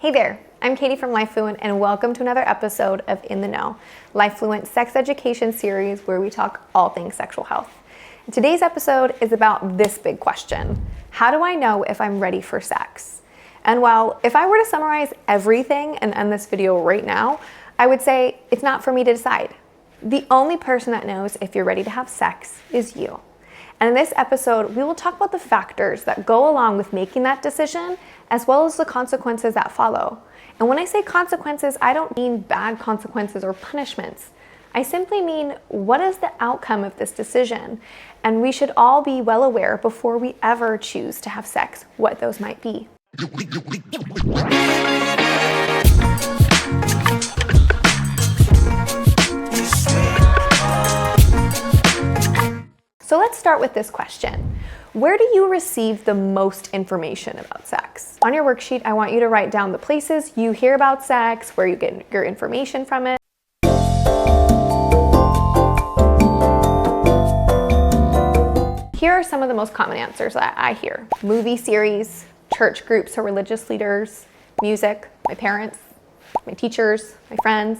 Hey there, I'm Katie from LifeFluent and welcome to another episode of In the Know, LifeFluent sex education series where we talk all things sexual health. Today's episode is about this big question. How do I know if I'm ready for sex? And well, if I were to summarize everything and end this video right now, I would say it's not for me to decide. The only person that knows if you're ready to have sex is you. And in this episode, we will talk about the factors that go along with making that decision, as well as the consequences that follow. And when I say consequences, I don't mean bad consequences or punishments. I simply mean, what is the outcome of this decision? And we should all be well aware before we ever choose to have sex, what those might be. So let's start with this question. Where do you receive the most information about sex? On your worksheet, I want you to write down the places you hear about sex, where you get your information from it. Here are some of the most common answers that I hear. Movie series, church groups or religious leaders, music, my parents, my teachers, my friends,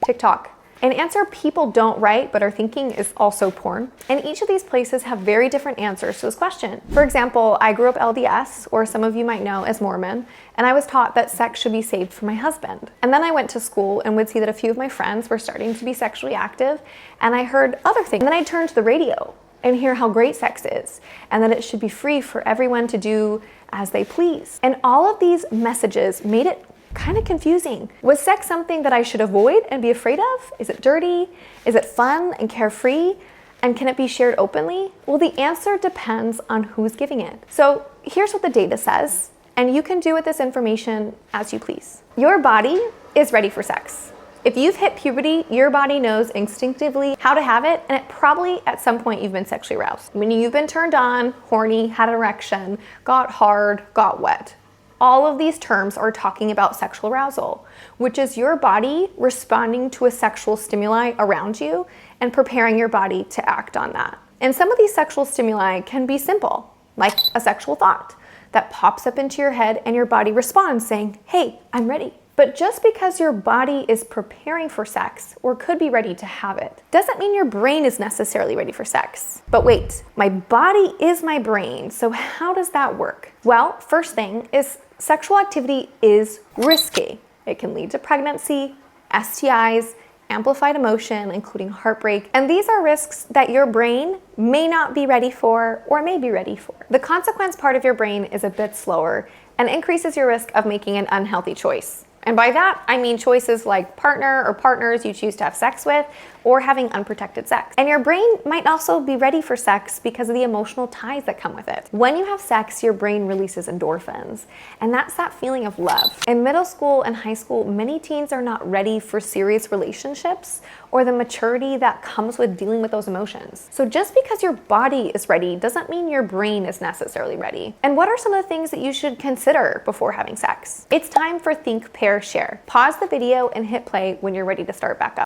TikTok. An answer people don't write but are thinking is also porn. And each of these places have very different answers to this question. For example, I grew up LDS, or some of you might know as Mormon, and I was taught that sex should be saved for my husband. And then I went to school and would see that a few of my friends were starting to be sexually active, and I heard other things. And then I turned to the radio and hear how great sex is, and that it should be free for everyone to do as they please. And all of these messages made it kind of confusing. Was sex something that I should avoid and be afraid of? Is it dirty? Is it fun and carefree? And can it be shared openly? Well, the answer depends on who's giving it. So here's what the data says, and you can do with this information as you please. Your body is ready for sex. If you've hit puberty, your body knows instinctively how to have it, and it probably at some point you've been sexually aroused. When you've been turned on, horny, had an erection, got hard, got wet. All of these terms are talking about sexual arousal, which is your body responding to a sexual stimuli around you and preparing your body to act on that. And some of these sexual stimuli can be simple, like a sexual thought that pops up into your head and your body responds saying, hey, I'm ready. But just because your body is preparing for sex or could be ready to have it, doesn't mean your brain is necessarily ready for sex. But wait, my body is my brain, so how does that work? Well, first thing is sexual activity is risky. It can lead to pregnancy, STIs, amplified emotion, including heartbreak, and these are risks that your brain may not be ready for or may be ready for. The consequence part of your brain is a bit slower and increases your risk of making an unhealthy choice. And by that, I mean choices like partner or partners you choose to have sex with, or having unprotected sex. And your brain might also be ready for sex because of the emotional ties that come with it. When you have sex, your brain releases endorphins, and that's that feeling of love. In middle school and high school, many teens are not ready for serious relationships or the maturity that comes with dealing with those emotions. So just because your body is ready doesn't mean your brain is necessarily ready. And what are some of the things that you should consider before having sex? It's time for Think, Pair, Share. Pause the video and hit play when you're ready to start back up.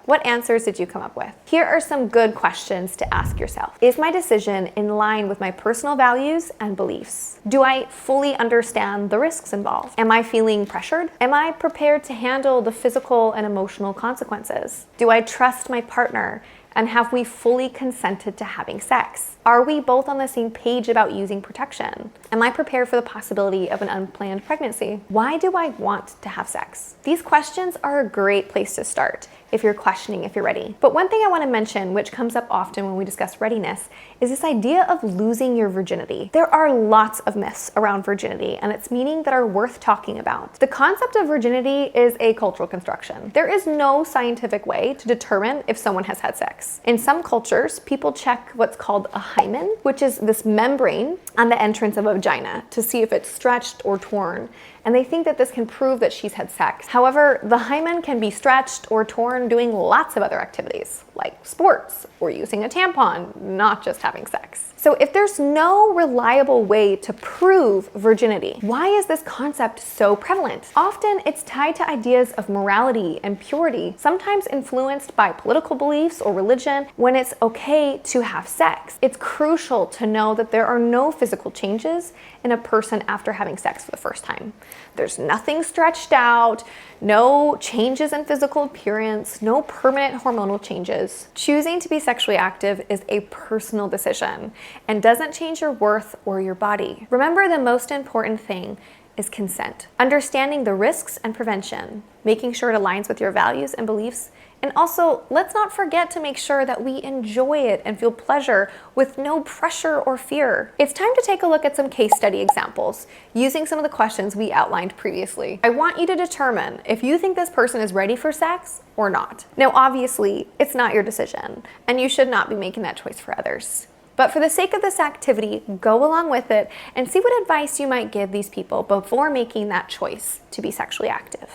What answers did you come up with? Here are some good questions to ask yourself. Is my decision in line with my personal values and beliefs? Do I fully understand the risks involved? Am I feeling pressured? Am I prepared to handle the physical and emotional consequences? Do I trust my partner? And have we fully consented to having sex? Are we both on the same page about using protection? Am I prepared for the possibility of an unplanned pregnancy? Why do I want to have sex? These questions are a great place to start if you're questioning if you're ready. But one thing I want to mention, which comes up often when we discuss readiness, is this idea of losing your virginity. There are lots of myths around virginity and its meaning that are worth talking about. The concept of virginity is a cultural construction. There is no scientific way to determine if someone has had sex. In some cultures, people check what's called a hymen, which is this membrane on the entrance of a vagina to see if it's stretched or torn. And they think that this can prove that she's had sex. However, the hymen can be stretched or torn doing lots of other activities, like sports or using a tampon, not just having sex. So if there's no reliable way to prove virginity, why is this concept so prevalent? Often it's tied to ideas of morality and purity, sometimes influenced by political beliefs or religion when it's okay to have sex. It's crucial to know that there are no physical changes in a person after having sex for the first time. There's nothing stretched out, no changes in physical appearance, no permanent hormonal changes. Choosing to be sexually active is a personal decision and doesn't change your worth or your body. Remember, the most important thing is consent. Understanding the risks and prevention, making sure it aligns with your values and beliefs, and also let's not forget to make sure that we enjoy it and feel pleasure with no pressure or fear. It's time to take a look at some case study examples using some of the questions we outlined previously. I want you to determine if you think this person is ready for sex or not. Now, obviously, it's not your decision, and you should not be making that choice for others. But for the sake of this activity, go along with it and see what advice you might give these people before making that choice to be sexually active.